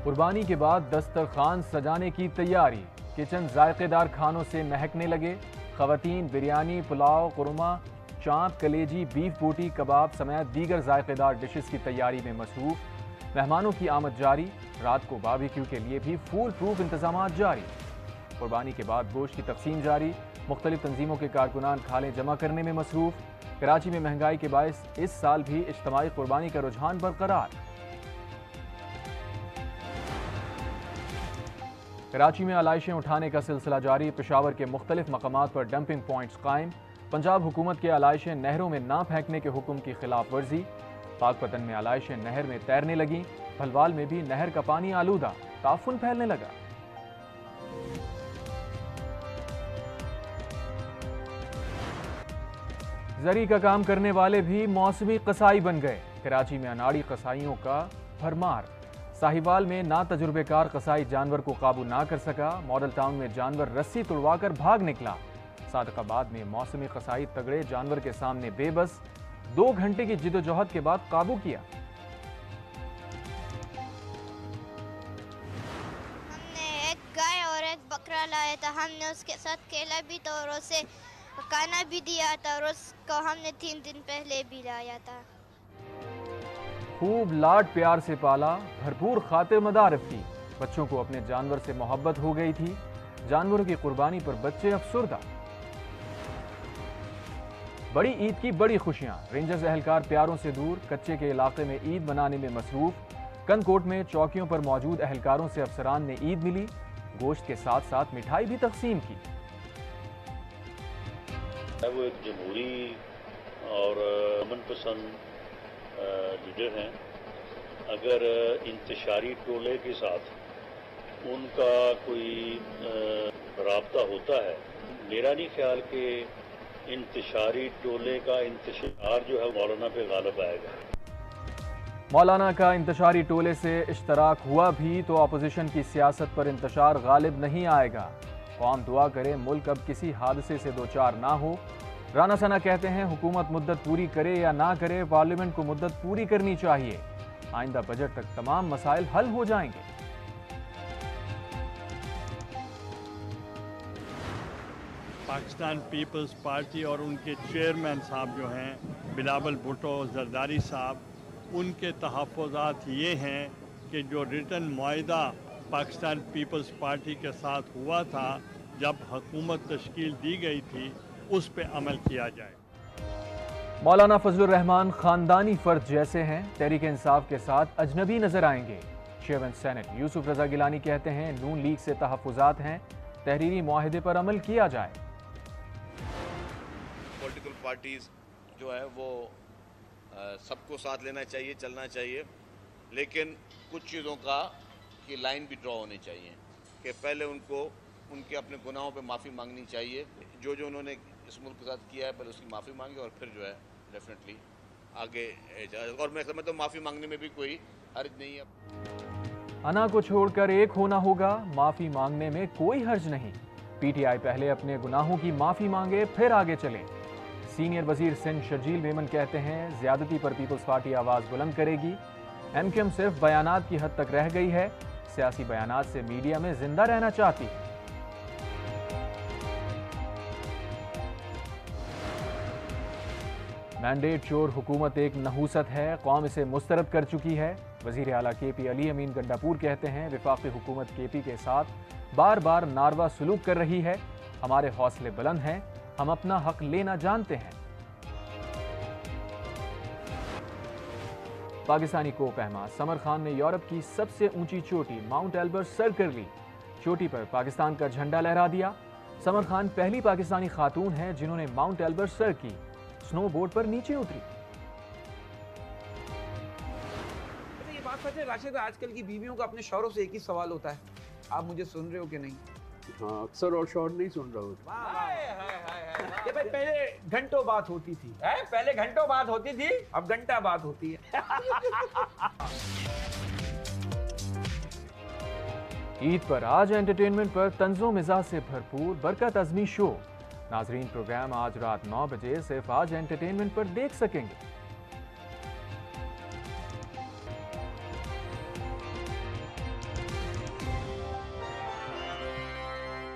قربانی کے بعد دسترخوان سجانے کی تیاری، کچن ذائقے دار کھانوں سے مہکنے لگے۔ خواتین بریانی، پلاؤ، قورمہ، چانپ، کلیجی، بیف بوٹی، کباب سمیت دیگر ذائقے دار ڈشز کی تیاری میں مصروف۔ مہمانوں کی آمد جاری، رات کو باربیکیو کے لیے بھی فول پروف انتظامات جاری۔ قربانی کے بعد گوشت کی تقسیم جاری، مختلف تنظیموں کے کارکنان کھالیں جمع کرنے میں مصروف۔ کراچی میں مہنگائی کے باعث اس سال بھی اجتماعی قربانی کا رجحان برقرار۔ کراچی میں علائشیں اٹھانے کا سلسلہ جاری، پشاور کے مختلف مقامات پر ڈمپنگ پوائنٹس قائم۔ پنجاب حکومت کے علائشیں نہروں میں نہ پھینکنے کے حکم کی خلاف ورزی۔ پاک پتن میں علائشیں نہر میں تیرنے لگیں، بھلوال میں بھی نہر کا پانی آلودہ، تعفن پھیلنے لگا۔ زری کا کام کرنے والے بھی موسمی قصائی بن گئے، کراچی میں اناڑی قصائیوں کا بھرمار۔ ساہیوال میں نا تجربے کار قصائی جانور کو قابو نہ کر سکا، ماڈل ٹاؤن میں جانور رسی تڑوا کر بھاگ نکلا۔ صادق آباد میں موسمی قصائی تگڑے جانور کے سامنے بے بس، 2 گھنٹے کی جدوجہد کے بعد قابو کیا۔ ہم نے ایک گائے اور ایک بکرا لایا تھا، ہم نے اس کے ساتھ کھیلا بھی تھا اور اسے پکانا بھی دیا تھا، اور اس کو ہم نے 3 دن پہلے بھی لایا تھا۔ خوب لاڈ پیار سے پالا، بھرپور خاطر مدارت کی، بچوں کو اپنے جانور سے محبت ہو گئی تھی، جانوروں کی قربانی پر بچے افسردہ۔ بڑی عید کی بڑی خوشیاں، رینجرز اہلکار پیاروں سے دور، کچے کے علاقے میں عید منانے میں مصروف۔ کند کوٹ میں چوکیوں پر موجود اہلکاروں سے افسران نے عید ملی، گوشت کے ساتھ ساتھ مٹھائی بھی تقسیم کی۔ وہ ایک جمہوری اور امن پسند لیڈر ہیں، اگر انتشاری ٹولے کے ساتھ ان کا کوئی رابطہ ہوتا ہے، میرا نہیں خیال کہ انتشاری ٹولے کا انتشار جو ہے مولانا پہ غالب آئے گا۔ مولانا کا انتشاری ٹولے سے اشتراک ہوا بھی تو اپوزیشن کی سیاست پر انتشار غالب نہیں آئے گا۔ قوم دعا کرے ملک اب کسی حادثے سے دوچار نہ ہو۔ رانا ثنا کہتے ہیں حکومت مدت پوری کرے یا نہ کرے، پارلیمنٹ کو مدت پوری کرنی چاہیے، آئندہ بجٹ تک تمام مسائل حل ہو جائیں گے۔ پاکستان پیپلز پارٹی اور ان کے چیئرمین صاحب جو ہیں بلاول بھٹو زرداری صاحب، ان کے تحفظات یہ ہیں کہ جو ریٹن معاہدہ پاکستان پیپلز پارٹی کے ساتھ ہوا تھا جب حکومت تشکیل دی گئی تھی، اس پہ عمل کیا جائے۔ مولانا فضل الرحمان خاندانی فرد جیسے ہیں، تحریک انصاف کے ساتھ اجنبی نظر آئیں گے۔ چیئرمین سینٹ یوسف رضا گیلانی کہتے ہیں نون لیگ سے تحفظات ہیں، تحریری معاہدے پر عمل کیا جائے۔ پولیٹیکل پارٹیز جو ہے وہ سب کو ساتھ لینا چاہیے، چلنا چاہیے، لیکن کچھ چیزوں کا کی لائن بھی ڈرا ہونی چاہیے کہ پہلے ان کو ان کے اپنے گناہوں پہ معافی مانگنی چاہیے، جو انہوں نے اس ملک کے ساتھ کیا ہے پہلے اس کی معافی مانگے اور پھر جو ہے ڈیفینیٹلی آگے جائے، اور میں سمجھتا ہوں معافی مانگنے میں بھی کوئی حرج نہیں ہے۔ انا کو چھوڑ کر ایک ہونا ہوگا، معافی مانگنے میں کوئی حرج نہیں۔ پی ٹی آئی پہلے اپنے گناہوں کی معافی مانگے پھر آگے چلے۔ سینئر وزیر سندھ شرجیل میمن کہتے ہیں زیادتی پر پیپلز پارٹی آواز بلند کرے گی۔ ایم کیو ایم صرف بیانات کی حد تک رہ گئی ہے، سیاسی بیانات سے میڈیا میں زندہ رہنا چاہتی ہے۔ مینڈیٹ چور حکومت ایک نحوست ہے، قوم اسے مسترد کر چکی ہے۔ وزیر اعلیٰ کے پی علی امین گنڈاپور کہتے ہیں وفاقی حکومت کے پی کے ساتھ بار بار ناروا سلوک کر رہی ہے، ہمارے حوصلے بلند ہیں، ہم اپنا حق لینا جانتے ہیں۔ پاکستانی کو پہما سمر خان نے یورپ کی سب سے اونچی چوٹی ماؤنٹ ایلبرٹ سر کر لی، چوٹی پر پاکستان کا جھنڈا لہرا دیا۔ سمر خان پہلی پاکستانی خاتون ہیں جنہوں نے ماؤنٹ ایلبرٹ سر کی، سنو بورڈ پر نیچے اتری۔ یہ بات سچ ہے راشد، آج کل کی بیویوں کا اپنے شوہروں سے ایک ہی سوال ہوتا ہے، آپ مجھے سن رہے ہو کہ نہیں؟ ہاں اکثر اور شوہر نہیں سن رہا ہوتا۔ کہ بھائی پہلے گھنٹوں بات ہوتی تھی، پہلے گھنٹوں بات ہوتی تھی، اب گھنٹہ بات ہوتی ہے۔ عید پر آج انٹرٹینمنٹ پر طنز و مزاح سے بھرپور برکت ازمی شو، ناظرین پروگرام آج رات 9 بجے صرف آج انٹرٹینمنٹ پر دیکھ سکیں گے۔